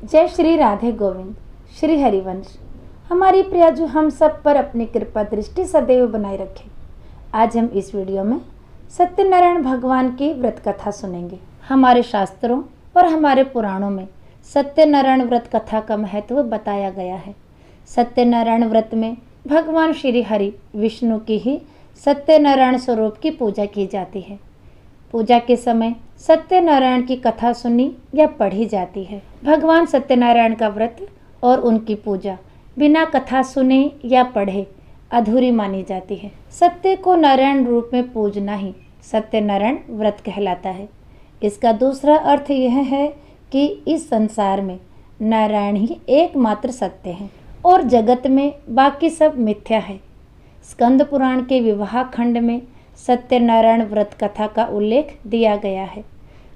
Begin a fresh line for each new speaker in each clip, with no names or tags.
जय श्री राधे गोविंद। श्री हरिवंश। हमारी प्रियाजू हम सब पर अपनी कृपा दृष्टि सदैव बनाए रखे। आज हम इस वीडियो में सत्यनारायण भगवान की व्रत कथा सुनेंगे। हमारे शास्त्रों और हमारे पुराणों में सत्यनारायण व्रत कथा का महत्व बताया गया है। सत्यनारायण व्रत में भगवान श्री हरि विष्णु की ही सत्यनारायण स्वरूप की पूजा की जाती है। पूजा के समय सत्यनारायण की कथा सुनी या पढ़ी जाती है। भगवान सत्यनारायण का व्रत और उनकी पूजा बिना कथा सुने या पढ़े अधूरी मानी जाती है। सत्य को नारायण रूप में पूजना ही सत्यनारायण व्रत कहलाता है। इसका दूसरा अर्थ यह है कि इस संसार में नारायण ही एकमात्र सत्य है और जगत में बाकी सब मिथ्या है। स्कंद पुराण के विवाह खंड में सत्यनारायण व्रत कथा का उल्लेख दिया गया है।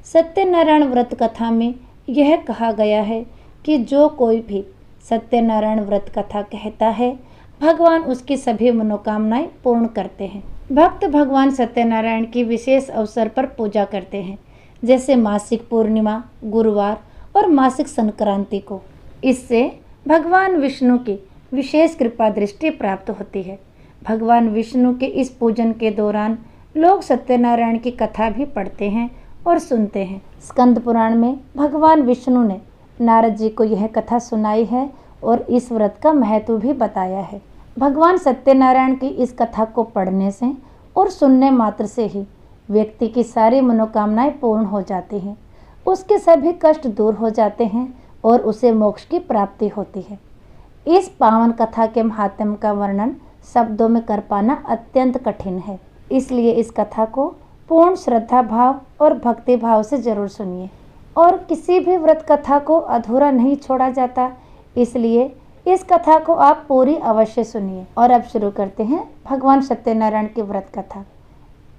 सत्यनारायण व्रत कथा में यह कहा गया है कि जो कोई भी सत्यनारायण व्रत कथा कहता है, भगवान उसकी सभी मनोकामनाएं पूर्ण करते हैं। भक्त भगवान सत्यनारायण की विशेष अवसर पर पूजा करते हैं, जैसे मासिक पूर्णिमा, गुरुवार और मासिक संक्रांति को। इससे भगवान विष्णु की विशेष कृपा दृष्टि प्राप्त होती है। भगवान विष्णु के इस पूजन के दौरान लोग सत्यनारायण की कथा भी पढ़ते हैं और सुनते हैं। स्कंद पुराण में भगवान विष्णु ने नारद जी को यह कथा सुनाई है और इस व्रत का महत्व भी बताया है। भगवान सत्यनारायण की इस कथा को पढ़ने से और सुनने मात्र से ही व्यक्ति की सारी मनोकामनाएं पूर्ण हो जाती हैं, उसके सभी कष्ट दूर हो जाते हैं और उसे मोक्ष की प्राप्ति होती है। इस पावन कथा के महात्म्य का वर्णन शब्दों में कर पाना अत्यंत कठिन है, इसलिए इस कथा को पूर्ण श्रद्धा भाव और भक्ति भाव से जरूर सुनिए। और किसी भी व्रत कथा को अधूरा नहीं छोड़ा जाता, इसलिए इस कथा को आप पूरी अवश्य सुनिए। और अब शुरू करते हैं भगवान सत्यनारायण की व्रत कथा।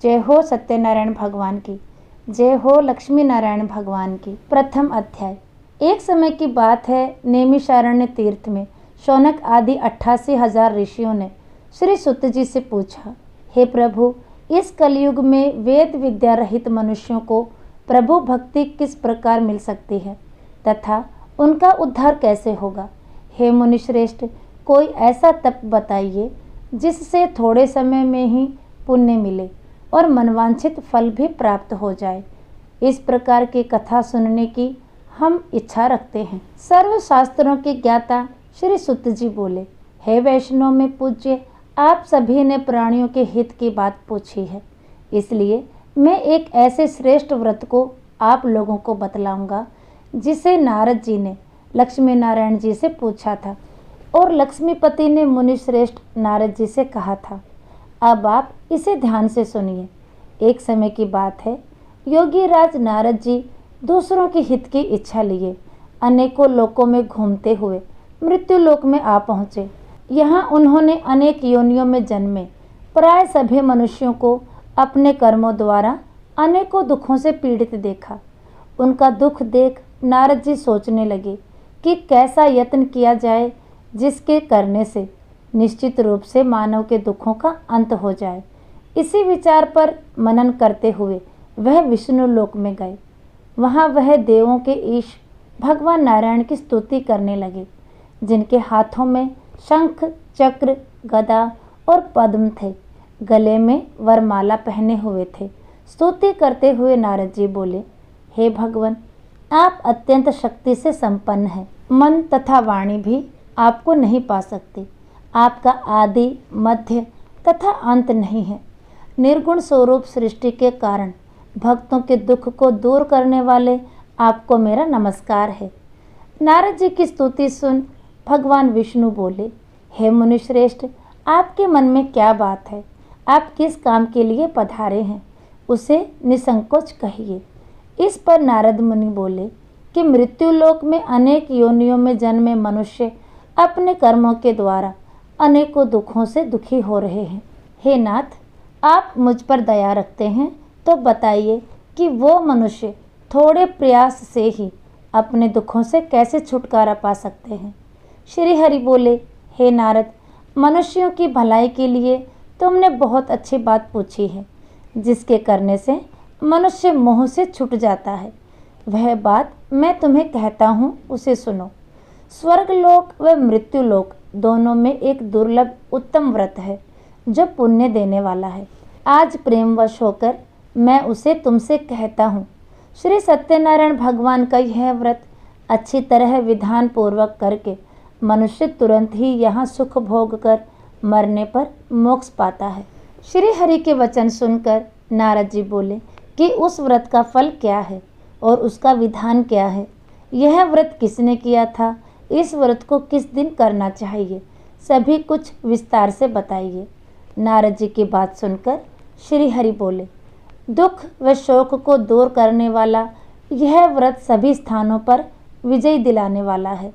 जय हो सत्यनारायण भगवान की, जय हो लक्ष्मी नारायण भगवान की। प्रथम अध्याय। एक समय की बात है, नैमिषारण्य तीर्थ में शौनक आदि 88,000 ऋषियों ने श्री सुत जी से पूछा, हे प्रभु, इस कलयुग में वेद विद्या रहित मनुष्यों को प्रभु भक्ति किस प्रकार मिल सकती है तथा उनका उद्धार कैसे होगा। हे मुनिश्रेष्ठ, कोई ऐसा तप बताइए जिससे थोड़े समय में ही पुण्य मिले और मनवांछित फल भी प्राप्त हो जाए। इस प्रकार की कथा सुनने की हम इच्छा रखते हैं। सर्व शास्त्रों के ज्ञाता श्री सुत जी बोले, हे वैष्णव में पूज्य, आप सभी ने प्राणियों के हित की बात पूछी है, इसलिए मैं एक ऐसे श्रेष्ठ व्रत को आप लोगों को बतलाऊंगा जिसे नारद जी ने लक्ष्मी नारायण जी से पूछा था और लक्ष्मीपति ने मुनि श्रेष्ठ नारद जी से कहा था। अब आप इसे ध्यान से सुनिए। एक समय की बात है, योगी राज नारद जी दूसरों के हित की इच्छा लिए अनेकों लोकों में घूमते हुए मृत्यु लोक में आ पहुँचे। यहाँ उन्होंने अनेक योनियों में जन्मे प्राय सभी मनुष्यों को अपने कर्मों द्वारा अनेकों दुखों से पीड़ित देखा। उनका दुख देख नारद जी सोचने लगे कि कैसा यत्न किया जाए जिसके करने से निश्चित रूप से मानव के दुखों का अंत हो जाए। इसी विचार पर मनन करते हुए वह विष्णु लोक में गए। वहाँ वह देवों के ईश भगवान नारायण की स्तुति करने लगे, जिनके हाथों में शंख, चक्र, गदा और पद्म थे। गले में वरमाला पहने हुए थे। स्तुति करते हुए नारद जी बोले, हे भगवान, आप अत्यंत शक्ति से संपन्न हैं। मन तथा वाणी भी आपको नहीं पा सकती। आपका आदि, मध्य तथा अंत नहीं है। निर्गुण स्वरूप सृष्टि के कारण भक्तों के दुख को दूर करने वाले आपको मेरा नमस्कार है। नारद जी की स्तुति सुन भगवान विष्णु बोले, हे मुनिश्रेष्ठ, आपके मन में क्या बात है? आप किस काम के लिए पधारे हैं, उसे निसंकोच कहिए। इस पर नारद मुनि बोले कि मृत्यु लोक में अनेक योनियों में जन्मे मनुष्य अपने कर्मों के द्वारा अनेकों दुखों से दुखी हो रहे हैं। हे नाथ, आप मुझ पर दया रखते हैं तो बताइए कि वो मनुष्य थोड़े प्रयास से ही अपने दुखों से कैसे छुटकारा पा सकते हैं। श्री हरि बोले, हे नारद, मनुष्यों की भलाई के लिए तुमने बहुत अच्छी बात पूछी है, जिसके करने से मनुष्य मोह से छूट जाता है। वह बात मैं तुम्हें कहता हूँ उसे सुनो। स्वर्गलोक व मृत्युलोक दोनों में एक दुर्लभ उत्तम व्रत है जो पुण्य देने वाला है। आज प्रेमवश होकर मैं उसे तुमसे कहता हूँ। श्री सत्यनारायण भगवान का यह व्रत अच्छी तरह विधान पूर्वक करके मनुष्य तुरंत ही यहाँ सुख भोग कर मरने पर मोक्ष पाता है। श्री हरि के वचन सुनकर नारद जी बोले कि उस व्रत का फल क्या है और उसका विधान क्या है। यह व्रत किसने किया था, इस व्रत को किस दिन करना चाहिए, सभी कुछ विस्तार से बताइए। नारद जी की बात सुनकर श्री हरि बोले, दुख व शोक को दूर करने वाला यह व्रत सभी स्थानों पर विजय दिलाने वाला है।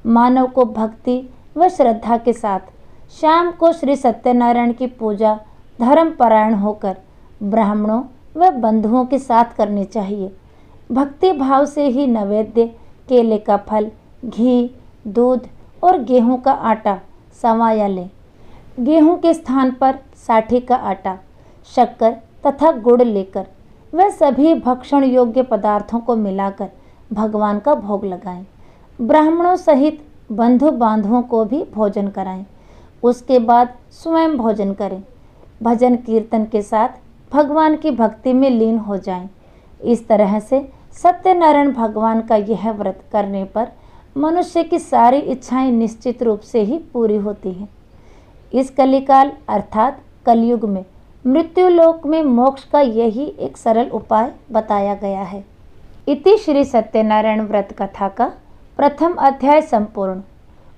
मानव को भक्ति व श्रद्धा के साथ शाम को श्री सत्यनारायण की पूजा धर्मपरायण होकर ब्राह्मणों व बंधुओं के साथ करनी चाहिए। भक्ति भाव से ही नैवेद्य, केले का फल, घी, दूध और गेहूं का आटा संवाया लें। गेहूं के स्थान पर साठी का आटा, शक्कर तथा गुड़ लेकर वह सभी भक्षण योग्य पदार्थों को मिलाकर भगवान का भोग लगाएं। ब्राह्मणों सहित बंधु बांधवों को भी भोजन कराएं। उसके बाद स्वयं भोजन करें। भजन कीर्तन के साथ भगवान की भक्ति में लीन हो जाएं। इस तरह से सत्यनारायण भगवान का यह व्रत करने पर मनुष्य की सारी इच्छाएं निश्चित रूप से ही पूरी होती हैं। इस कलिकाल अर्थात कलयुग में मृत्युलोक में मोक्ष का यही एक सरल उपाय बताया गया है। इति श्री सत्यनारायण व्रत कथा का प्रथम अध्याय संपूर्ण।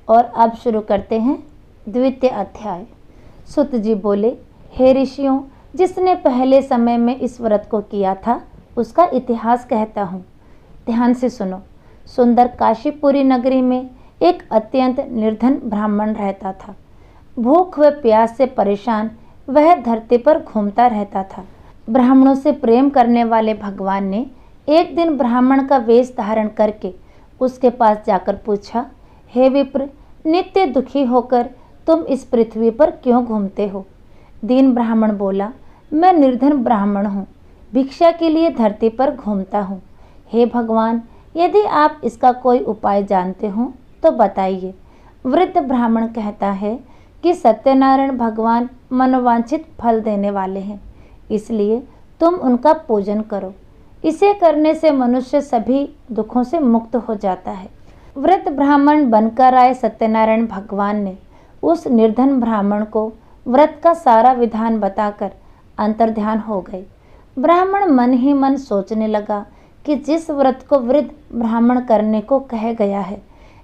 और अब शुरू करते हैं द्वितीय अध्याय। सुत जी बोले, हे ऋषियों, जिसने पहले समय में इस व्रत को किया था उसका इतिहास कहता हूँ, ध्यान से सुनो। सुंदर काशीपुरी नगरी में एक अत्यंत निर्धन ब्राह्मण रहता था। भूख व प्यास से परेशान वह धरती पर घूमता रहता था। ब्राह्मणों से प्रेम करने वाले भगवान ने एक दिन ब्राह्मण का वेश धारण करके उसके पास जाकर पूछा, हे विप्र, नित्य दुखी होकर तुम इस पृथ्वी पर क्यों घूमते हो? दीन ब्राह्मण बोला, मैं निर्धन ब्राह्मण हूँ, भिक्षा के लिए धरती पर घूमता हूँ। हे भगवान, यदि आप इसका कोई उपाय जानते हो तो बताइए। वृद्ध ब्राह्मण कहता है कि सत्यनारायण भगवान मनोवांछित फल देने वाले हैं, इसलिए तुम उनका पूजन करो। इसे करने से मनुष्य सभी दुखों से मुक्त हो जाता है। वृद्ध ब्राह्मण बनकर आए सत्यनारायण भगवान ने उस निर्धन ब्राह्मण को व्रत का सारा विधान बताकर अंतर्ध्यान हो गए। ब्राह्मण मन ही मन सोचने लगा कि जिस व्रत को वृद्ध ब्राह्मण करने को कह गया है,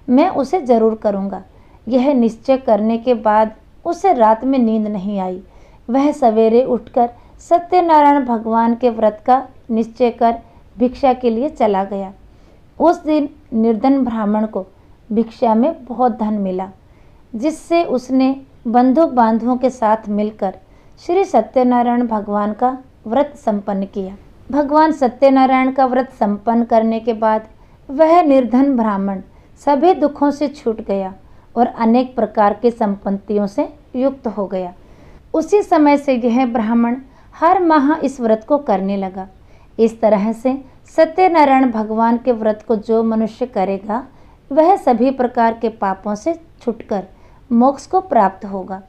मैं उसे जरूर करूँगा। यह निश्चय करने के बाद उसे रात में नींद नहीं आई। वह सवेरे उठकर सत्यनारायण भगवान के व्रत का निश्चय कर भिक्षा के लिए चला गया। उस दिन निर्धन ब्राह्मण को भिक्षा में बहुत धन मिला, जिससे उसने बंधु बांधवों के साथ मिलकर श्री सत्यनारायण भगवान का व्रत संपन्न किया। भगवान सत्यनारायण का व्रत संपन्न करने के बाद वह निर्धन ब्राह्मण सभी दुखों से छूट गया और अनेक प्रकार की संपत्तियों से युक्त हो गया। उसी समय से यह ब्राह्मण हर माह इस व्रत को करने लगा। इस तरह से सत्यनारायण भगवान के व्रत को जो मनुष्य करेगा वह सभी प्रकार के पापों से छुटकर मोक्ष को प्राप्त होगा।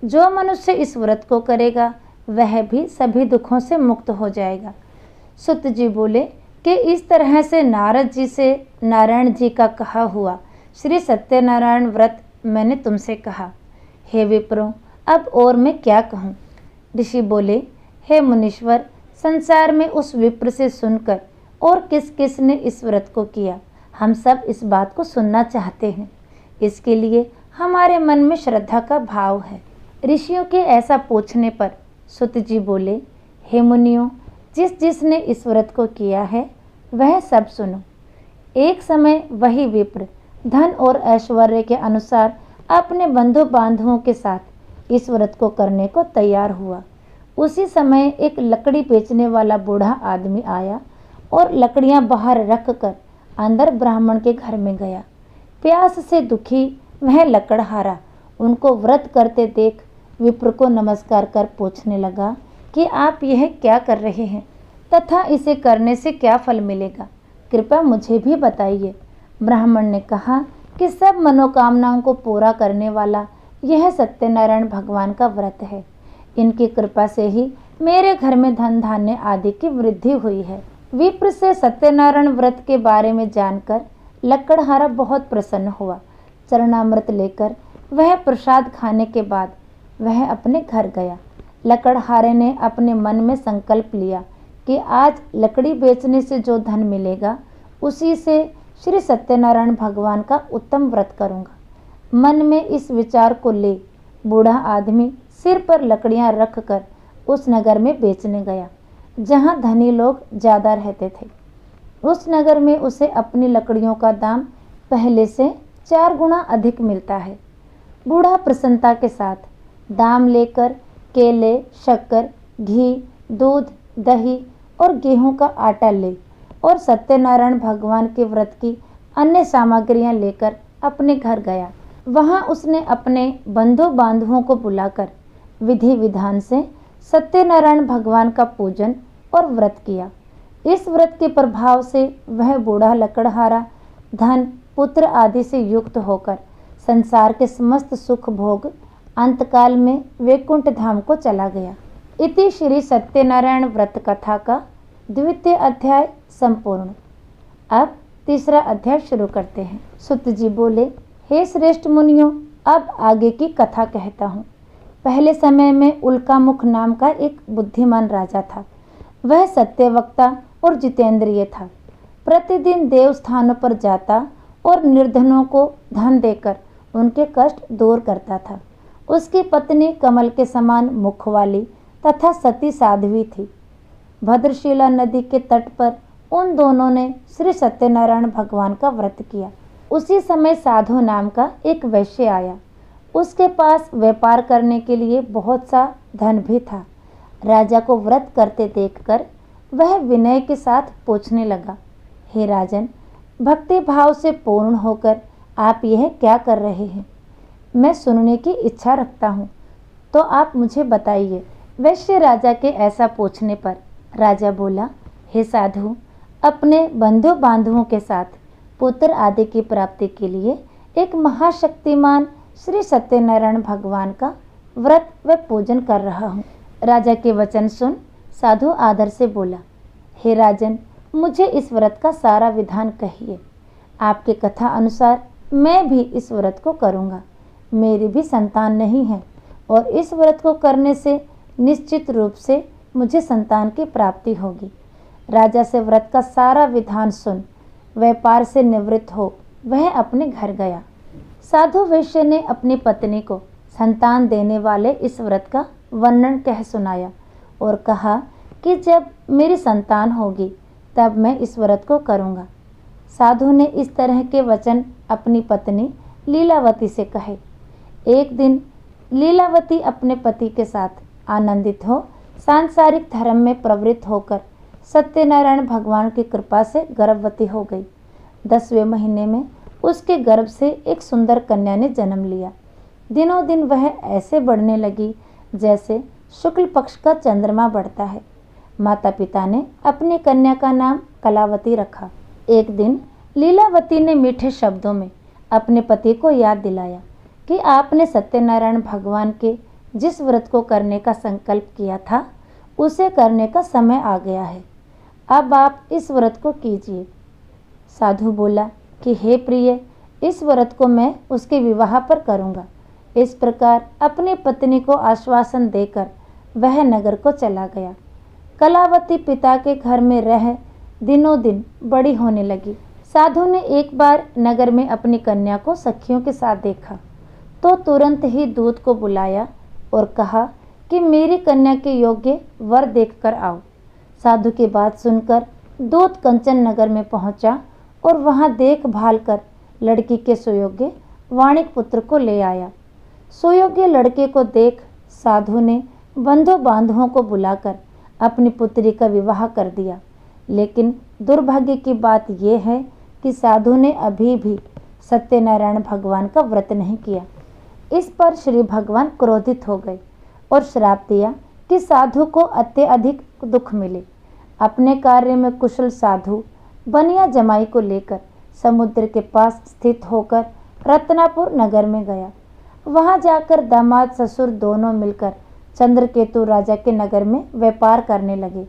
जो मनुष्य इस व्रत को करेगा वह भी सभी दुखों से मुक्त हो जाएगा। सुत जी बोले कि इस तरह से नारद जी से नारायण जी का कहा हुआ श्री सत्यनारायण व्रत मैंने तुमसे कहा। हे विप्रों, अब और मैं क्या कहूँ? ऋषि बोले, हे मुनीश्वर, संसार में उस विप्र से सुनकर और किस किस ने इस व्रत को किया, हम सब इस बात को सुनना चाहते हैं। इसके लिए हमारे मन में श्रद्धा का भाव है। ऋषियों के ऐसा पूछने पर सुत जी बोले, हे मुनियों, जिस जिसने इस व्रत को किया है वह सब सुनो। एक समय वही विप्र धन और ऐश्वर्य के अनुसार अपने बंधु बांधवों के साथ इस व्रत को करने को तैयार हुआ। उसी समय एक लकड़ी बेचने वाला बूढ़ा आदमी आया और लकड़ियां बाहर रख कर अंदर ब्राह्मण के घर में गया। प्यास से दुखी वह लकड़हारा उनको व्रत करते देख विप्र को नमस्कार कर पूछने लगा कि आप यह क्या कर रहे हैं तथा इसे करने से क्या फल मिलेगा, कृपया मुझे भी बताइए। ब्राह्मण ने कहा कि सब मनोकामनाओं को पूरा करने वाला यह सत्यनारायण भगवान का व्रत है। इनकी कृपा से ही मेरे घर में धन धान्य आदि की वृद्धि हुई है। विप्र से सत्यनारायण व्रत के बारे में जानकर लकड़हारा बहुत प्रसन्न हुआ। चरणामृत लेकर वह प्रसाद खाने के बाद वह अपने घर गया। लकड़हारे ने अपने मन में संकल्प लिया कि आज लकड़ी बेचने से जो धन मिलेगा उसी से श्री सत्यनारायण भगवान का उत्तम व्रत करूंगा। मन में इस विचार को ले बूढ़ा आदमी सिर पर लकड़ियां रखकर उस नगर में बेचने गया जहां धनी लोग ज़्यादा रहते थे। उस नगर में उसे अपनी लकड़ियों का दाम पहले से 4 गुना अधिक मिलता है। बूढ़ा प्रसन्नता के साथ दाम लेकर केले, शक्कर, घी, दूध, दही और गेहूं का आटा ले और सत्यनारायण भगवान के व्रत की अन्य सामग्रियां लेकर अपने घर गया। वहां उसने अपने बंधु बांधवों को बुलाकर विधि विधान से सत्यनारायण भगवान का पूजन और व्रत किया। इस व्रत के प्रभाव से वह बूढ़ा लकड़हारा धन, पुत्र आदि से युक्त होकर संसार के समस्त सुख भोग अंतकाल में वैकुंठ धाम को चला गया। इति श्री सत्यनारायण व्रत कथा का 2वां अध्याय संपूर्ण। अब 3रा अध्याय शुरू करते हैं। सुत जी बोले, हे श्रेष्ठ मुनियों, अब आगे की कथा कहता हूँ। पहले समय में उल्कामुख नाम का एक बुद्धिमान राजा था। वह सत्यवक्ता और जितेंद्रिय था। प्रतिदिन देव स्थानों पर जाता और निर्धनों को धन देकर उनके कष्ट दूर करता था। उसकी पत्नी कमल के समान मुख वाली तथा सती साध्वी थी। भद्रशिला नदी के तट पर उन दोनों ने श्री सत्यनारायण भगवान का व्रत किया। उसी समय साधु नाम का एक वैश्य आया। उसके पास व्यापार करने के लिए बहुत सा धन भी था। राजा को व्रत करते देखकर वह विनय के साथ पूछने लगा, हे राजन, भक्ति भाव से पूर्ण होकर आप यह क्या कर रहे हैं? मैं सुनने की इच्छा रखता हूँ, तो आप मुझे बताइए। वैश्य राजा के ऐसा पूछने पर राजा बोला, हे साधु, अपने बंधु बांधवों के साथ पुत्र आदि की प्राप्ति के लिए एक महाशक्तिमान श्री सत्यनारायण भगवान का व्रत व पूजन कर रहा हूँ। राजा के वचन सुन साधु आदर से बोला, हे राजन, मुझे इस व्रत का सारा विधान कहिए। आपके कथा अनुसार मैं भी इस व्रत को करूँगा। मेरी भी संतान नहीं है और इस व्रत को करने से निश्चित रूप से मुझे संतान की प्राप्ति होगी। राजा से व्रत का सारा विधान सुन व्यापार से निवृत्त हो वह अपने घर गया। साधु वैश्य ने अपनी पत्नी को संतान देने वाले इस व्रत का वर्णन कह सुनाया और कहा कि जब मेरी संतान होगी तब मैं इस व्रत को करूँगा। साधु ने इस तरह के वचन अपनी पत्नी लीलावती से कहे। एक दिन लीलावती अपने पति के साथ आनंदित हो सांसारिक धर्म में प्रवृत्त होकर सत्यनारायण भगवान की कृपा से गर्भवती हो गई। 10वें महीने में उसके गर्भ से एक सुंदर कन्या ने जन्म लिया। दिनों दिन वह ऐसे बढ़ने लगी जैसे शुक्ल पक्ष का चंद्रमा बढ़ता है। माता पिता ने अपनी कन्या का नाम कलावती रखा। एक दिन लीलावती ने मीठे शब्दों में अपने पति को याद दिलाया कि आपने सत्यनारायण भगवान के जिस व्रत को करने का संकल्प किया था उसे करने का समय आ गया है। अब आप इस व्रत को कीजिए। साधु बोला कि हे प्रिय, इस व्रत को मैं उसके विवाह पर करूँगा। इस प्रकार अपनी पत्नी को आश्वासन देकर वह नगर को चला गया। कलावती पिता के घर में रह दिनों दिन बड़ी होने लगी। साधु ने एक बार नगर में अपनी कन्या को सखियों के साथ देखा तो तुरंत ही दूत को बुलाया और कहा कि मेरी कन्या के योग्य वर देखकर आओ। साधु की बात सुनकर दूत कंचन नगर में पहुंचा और वहां देखभाल कर लड़की के सुयोग्य वाणिक पुत्र को ले आया। सुयोग्य लड़के को देख साधु ने बंधु बांधवों को बुलाकर अपनी पुत्री का विवाह कर दिया। लेकिन दुर्भाग्य की बात यह है कि साधु ने अभी भी सत्यनारायण भगवान का व्रत नहीं किया। इस पर श्री भगवान क्रोधित हो गए और श्राप दिया कि साधु को अत्यधिक दुख मिले। अपने कार्य में कुशल साधु बनिया जमाई को लेकर समुद्र के पास स्थित होकर रत्नापुर नगर में गया। वहां जाकर दामाद ससुर दोनों मिलकर चंद्रकेतु राजा के नगर में व्यापार करने लगे।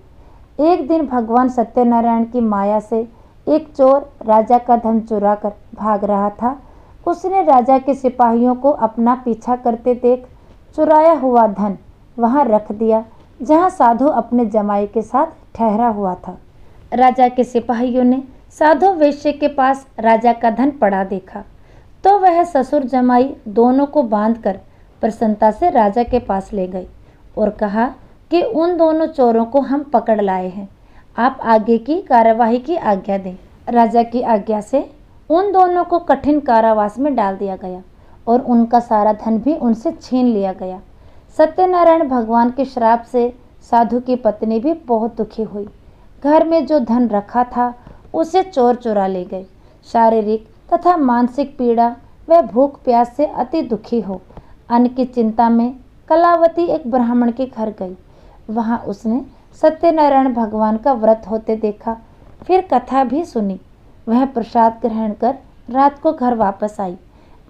एक दिन भगवान सत्यनारायण की माया से एक चोर राजा का धन चुरा कर भाग रहा था। उसने राजा के सिपाहियों को अपना पीछा करते देख चुराया हुआ धन वहां रख दिया जहां साधु अपने जमाई के साथ ठहरा हुआ था। राजा के सिपाहियों ने साधु वेश्य के पास राजा का धन पड़ा देखा तो वह ससुर जमाई दोनों को बांधकर प्रसन्नता से राजा के पास ले गए और कहा कि उन दोनों चोरों को हम पकड़ लाए हैं, आप आगे की कार्यवाही की आज्ञा दें। राजा की आज्ञा से उन दोनों को कठिन कारावास में डाल दिया गया और उनका सारा धन भी उनसे छीन लिया गया। सत्यनारायण भगवान के श्राप से साधु की पत्नी भी बहुत दुखी हुई। घर में जो धन रखा था उसे चोर चुरा ले गए। शारीरिक तथा मानसिक पीड़ा व भूख प्यास से अति दुखी हो अन्न की चिंता में कलावती एक ब्राह्मण के घर गई। वहां उसने सत्यनारायण भगवान का व्रत होते देखा, फिर कथा भी सुनी। वह प्रसाद ग्रहण कर रात को घर वापस आई।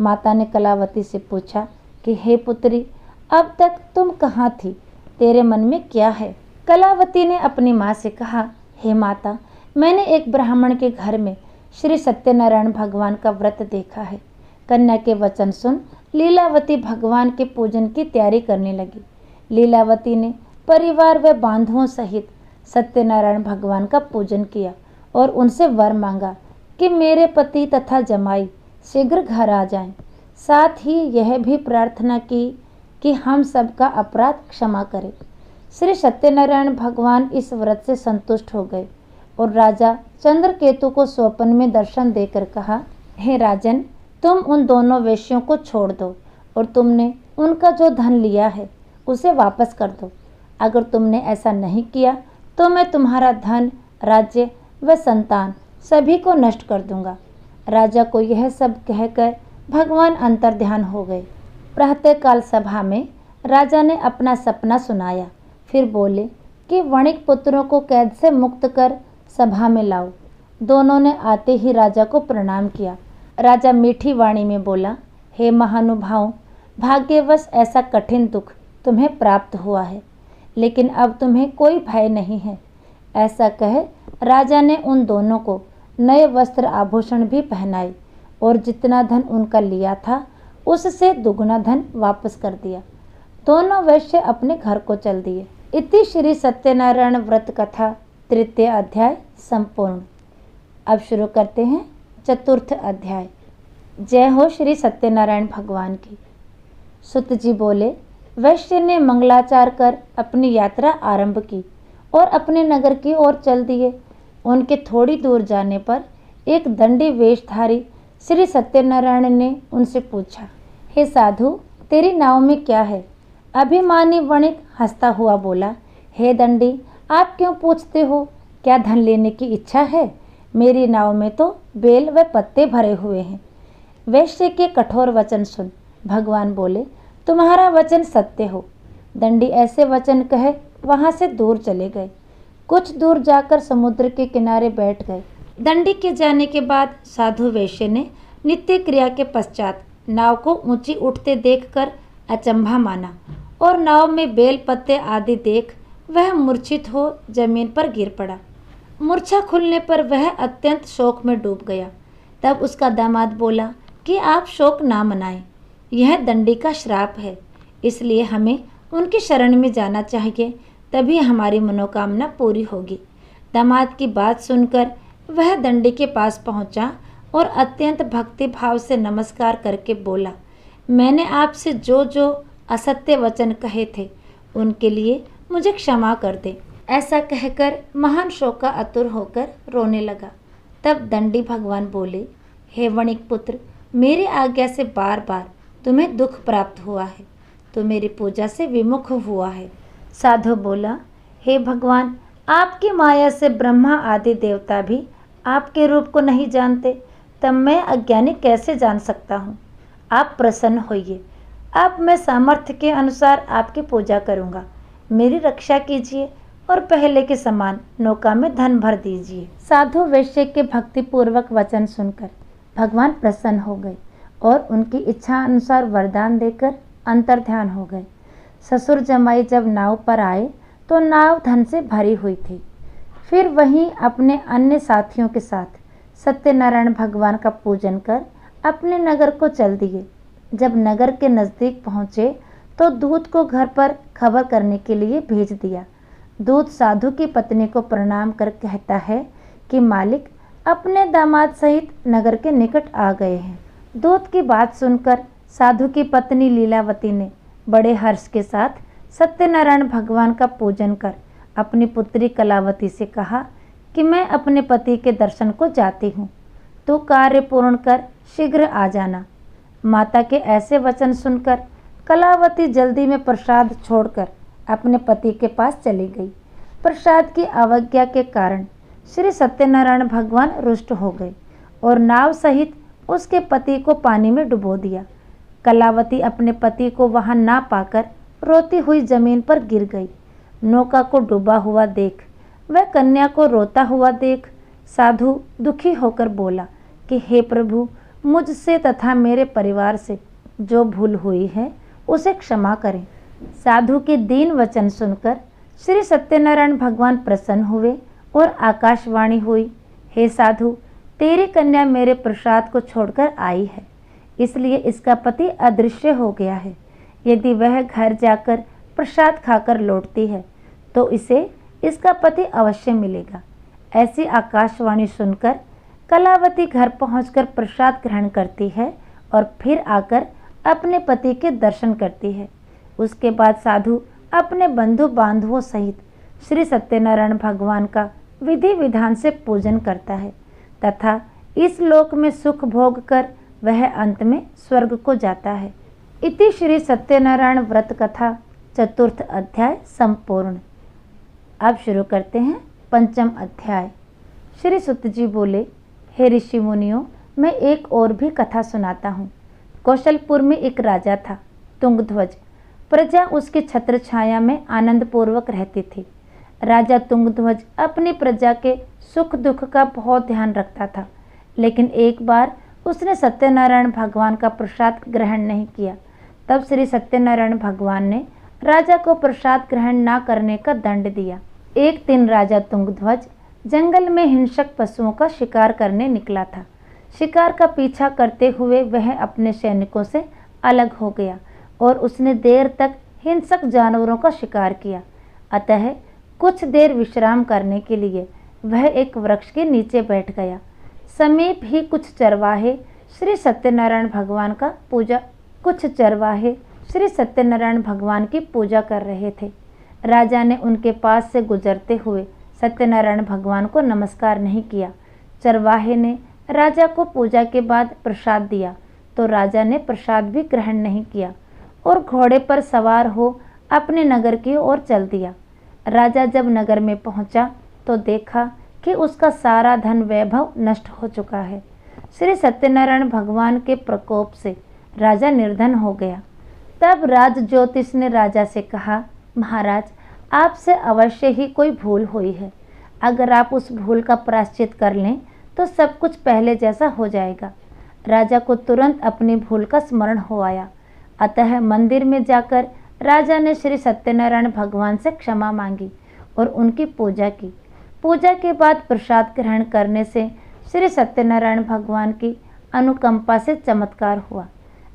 माता ने कलावती से पूछा कि हे पुत्री, अब तक तुम कहाँ थी, तेरे मन में क्या है? कलावती ने अपनी माँ से कहा, हे माता, मैंने एक ब्राह्मण के घर में श्री सत्यनारायण भगवान का व्रत देखा है। कन्या के वचन सुन लीलावती भगवान के पूजन की तैयारी करने लगी। लीलावती ने परिवार व बांधुओं सहित सत्यनारायण भगवान का पूजन किया और उनसे वर मांगा कि मेरे पति तथा जमाई शीघ्र घर आ जाएं। साथ ही यह भी प्रार्थना की कि हम सबका अपराध क्षमा करें। श्री सत्यनारायण भगवान इस व्रत से संतुष्ट हो गए और राजा चंद्रकेतु को स्वप्न में दर्शन देकर कहा, हे राजन, तुम उन दोनों वेश्यों को छोड़ दो और तुमने उनका जो धन लिया है उसे वापस कर दो। अगर तुमने ऐसा नहीं किया तो मैं तुम्हारा धन, राज्य व संतान सभी को नष्ट कर दूंगा। राजा को यह सब कहकर भगवान अंतर्ध्यान हो गए। प्रातःकाल सभा में राजा ने अपना सपना सुनाया। फिर बोले कि वणिक पुत्रों को कैद से मुक्त कर सभा में लाओ। दोनों ने आते ही राजा को प्रणाम किया। राजा मीठी वाणी में बोला, हे महानुभाव, भाग्यवश ऐसा कठिन दुख तुम्हें प्राप्त हुआ है, लेकिन अब तुम्हें कोई भय नहीं है। ऐसा कह राजा ने उन दोनों को नए वस्त्र आभूषण भी पहनाए और जितना धन उनका लिया था उससे दुगना धन वापस कर दिया। दोनों वैश्य अपने घर को चल दिए। इति श्री सत्यनारायण व्रत कथा तृतीय अध्याय संपूर्ण। अब शुरू करते हैं चतुर्थ अध्याय। जय हो श्री सत्यनारायण भगवान की। सुत जी बोले, वैश्य ने मंगलाचार कर अपनी यात्रा आरंभ की और अपने नगर की ओर चल दिए। उनके थोड़ी दूर जाने पर एक दंडी वेशधारी श्री सत्यनारायण ने उनसे पूछा, हे साधु, तेरी नाव में क्या है? अभिमानी वणिक हंसता हुआ बोला, हे दंडी, आप क्यों पूछते हो? क्या धन लेने की इच्छा है? मेरी नाव में तो बेल व पत्ते भरे हुए हैं। वैश्य के कठोर वचन सुन भगवान बोले, तुम्हारा वचन सत्य हो। दंडी ऐसे वचन कहे वहां से दूर चले गए। कुछ दूर जाकर समुद्र के किनारे बैठ गए। दंडी के जाने के बाद साधु वैश्य ने नित्य क्रिया के पश्चात नाव को ऊंची उठते देखकर अचंभा माना और नाव में बेल पत्ते आदि देख वह मूर्छित हो जमीन पर गिर पड़ा। मूर्छा खुलने पर वह अत्यंत शोक में डूब गया। तब उसका दामाद बोला कि आप शोक ना मनाएं, यह दंडी का श्राप है, इसलिए हमें उनकी शरण में जाना चाहिए, तभी हमारी मनोकामना पूरी होगी। दामाद की बात सुनकर वह दंडी के पास पहुंचा और अत्यंत भक्ति भाव से नमस्कार करके बोला, मैंने आपसे जो जो असत्य वचन कहे थे उनके लिए मुझे क्षमा कर दे। ऐसा कहकर महान शोका आतुर होकर रोने लगा। तब दंडी भगवान बोले, हे वणिक पुत्र, मेरी आज्ञा से बार बार तुम्हें दुख प्राप्त हुआ है, तो मेरी पूजा से विमुख हुआ है। साधु बोला, हे भगवान, आपकी माया से ब्रह्मा आदि देवता भी आपके रूप को नहीं जानते, तब मैं अज्ञानी कैसे जान सकता हूँ? आप प्रसन्न होइए, अब मैं सामर्थ्य के अनुसार आपकी पूजा करूँगा। मेरी रक्षा कीजिए और पहले के समान नौका में धन भर दीजिए। साधु वैश्य के भक्तिपूर्वक वचन सुनकर भगवान प्रसन्न हो गए और उनकी इच्छा अनुसार वरदान देकर अंतर्ध्यान हो गए। ससुर जमाई जब नाव पर आए तो नाव धन से भरी हुई थी। फिर वहीं अपने अन्य साथियों के साथ सत्यनारायण भगवान का पूजन कर अपने नगर को चल दिए। जब नगर के नज़दीक पहुँचे तो दूत को घर पर खबर करने के लिए भेज दिया। दूत साधु की पत्नी को प्रणाम कर कहता है कि मालिक अपने दामाद सहित नगर के निकट आ गए हैं। दूत की बात सुनकर साधु की पत्नी लीलावती ने बड़े हर्ष के साथ सत्यनारायण भगवान का पूजन कर अपनी पुत्री कलावती से कहा कि मैं अपने पति के दर्शन को जाती हूँ, तो कार्य पूर्ण कर शीघ्र आ जाना। माता के ऐसे वचन सुनकर कलावती जल्दी में प्रसाद छोड़कर अपने पति के पास चली गई। प्रसाद की अवज्ञा के कारण श्री सत्यनारायण भगवान रुष्ट हो गए और नाव सहित उसके पति को पानी में डुबो दिया। कलावती अपने पति को वहां ना पाकर रोती हुई जमीन पर गिर गई। नौका को डूबा हुआ देख वह कन्या को रोता हुआ देख साधु दुखी होकर बोला कि हे प्रभु, मुझसे तथा मेरे परिवार से जो भूल हुई है उसे क्षमा करें। साधु के दीन वचन सुनकर श्री सत्यनारायण भगवान प्रसन्न हुए और आकाशवाणी हुई, हे साधु, तेरी कन्या मेरे प्रसाद को छोड़कर आई है, इसलिए इसका पति अदृश्य हो गया है। यदि वह घर जाकर प्रसाद खाकर लौटती है तो इसे इसका पति अवश्य मिलेगा। ऐसी आकाशवाणी सुनकर कलावती घर पहुंचकर प्रसाद ग्रहण करती है और फिर आकर अपने पति के दर्शन करती है। उसके बाद साधु अपने बंधु बांधवों सहित श्री सत्यनारायण भगवान का विधि विधान से पूजन करता है तथा इस लोक में सुख भोग कर वह अंत में स्वर्ग को जाता है। इति श्री सत्यनारायण व्रत कथा चतुर्थ अध्याय संपूर्ण। अब शुरू करते हैं पंचम अध्याय। श्री सुत जी बोले, हे ऋषि मुनियों, मैं एक और भी कथा सुनाता हूँ। कौशलपुर में एक राजा था, तुंगध्वज। प्रजा उसके छत्र छाया में आनंद पूर्वक रहती थी। राजा तुंगध्वज अपनी प्रजा के सुख दुख का बहुत ध्यान रखता था, लेकिन एक बार उसने सत्यनारायण भगवान का प्रसाद ग्रहण नहीं किया। तब श्री सत्यनारायण भगवान ने राजा को प्रसाद ग्रहण न करने का दंड दिया। एक दिन राजा तुंगध्वज जंगल में हिंसक पशुओं का शिकार करने निकला था। शिकार का पीछा करते हुए वह अपने सैनिकों से अलग हो गया और उसने देर तक हिंसक जानवरों का शिकार किया। अतः कुछ देर विश्राम करने के लिए वह एक वृक्ष के नीचे बैठ गया। समीप ही कुछ चरवाहे श्री सत्यनारायण भगवान की पूजा कर रहे थे। राजा ने उनके पास से गुजरते हुए सत्यनारायण भगवान को नमस्कार नहीं किया। चरवाहे ने राजा को पूजा के बाद प्रसाद दिया तो राजा ने प्रसाद भी ग्रहण नहीं किया और घोड़े पर सवार हो अपने नगर की ओर चल दिया। राजा जब नगर में पहुंचा तो देखा कि उसका सारा धन वैभव नष्ट हो चुका है। श्री सत्यनारायण भगवान के प्रकोप से राजा निर्धन हो गया। तब राज ज्योतिष ने राजा से कहा, महाराज, आपसे अवश्य ही कोई भूल हुई है। अगर आप उस भूल का प्रायश्चित कर लें तो सब कुछ पहले जैसा हो जाएगा। राजा को तुरंत अपनी भूल का स्मरण हो आया। अतः मंदिर में जाकर राजा ने श्री सत्यनारायण भगवान से क्षमा मांगी और उनकी पूजा की। पूजा के बाद प्रसाद ग्रहण करने से श्री सत्यनारायण भगवान की अनुकंपा से चमत्कार हुआ।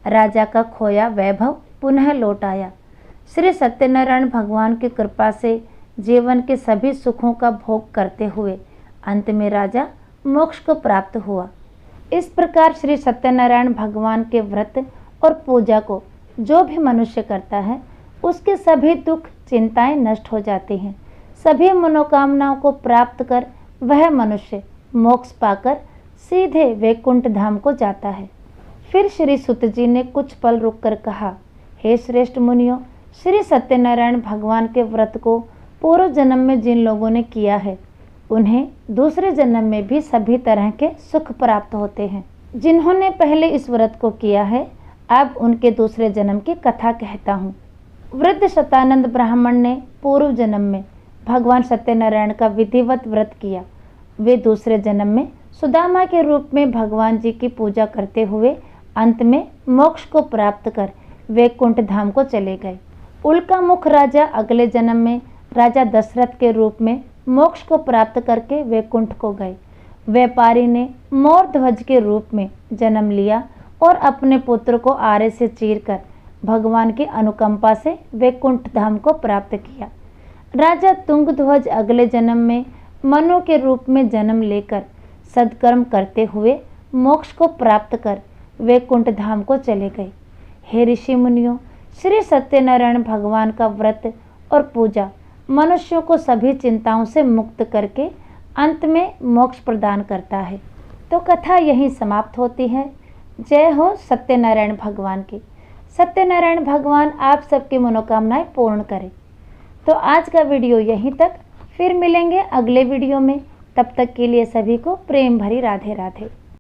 राजा का खोया वैभव पुनः लौट आया। श्री सत्यनारायण भगवान की कृपा से जीवन के सभी सुखों का भोग करते हुए अंत में राजा मोक्ष को प्राप्त हुआ। इस प्रकार श्री सत्यनारायण भगवान के व्रत और पूजा को जो भी मनुष्य करता है उसके सभी दुख चिंताएं नष्ट हो जाती हैं। सभी मनोकामनाओं को प्राप्त कर वह मनुष्य मोक्ष पाकर सीधे वैकुंठ धाम को जाता है। फिर श्री सुत जी ने कुछ पल रुककर कहा, हे श्रेष्ठ मुनियों, श्री सत्यनारायण भगवान के व्रत को पूर्व जन्म में जिन लोगों ने किया है उन्हें दूसरे जन्म में भी सभी तरह के सुख प्राप्त होते हैं। जिन्होंने पहले इस व्रत को किया है अब उनके दूसरे जन्म की कथा कहता हूँ। वृद्ध शतानंद ब्राह्मण ने पूर्व जन्म में भगवान सत्यनारायण का विधिवत व्रत किया। वे दूसरे जन्म में सुदामा के रूप में भगवान जी की पूजा करते हुए अंत में मोक्ष को प्राप्त कर वैकुंठ धाम को चले गए। उल्का मुख राजा अगले जन्म में राजा दशरथ के रूप में मोक्ष को प्राप्त करके वैकुंठ को गए। व्यापारी ने मोर ध्वज के रूप में जन्म लिया और अपने पुत्र को आरे से चीरकर भगवान की अनुकंपा से वैकुंठ धाम को प्राप्त किया। राजा तुंगध्वज अगले जन्म में मनु के रूप में जन्म लेकर सत्कर्म करते हुए मोक्ष को प्राप्त कर वैकुंठ धाम को चले गए। हे ऋषि मुनियों, श्री सत्यनारायण भगवान का व्रत और पूजा मनुष्यों को सभी चिंताओं से मुक्त करके अंत में मोक्ष प्रदान करता है। तो कथा यहीं समाप्त होती है। जय हो सत्यनारायण भगवान की। सत्यनारायण भगवान आप सबकी मनोकामनाएं पूर्ण करें। तो आज का वीडियो यहीं तक, फिर मिलेंगे अगले वीडियो में। तब तक के लिए सभी को प्रेम भरी राधे राधे।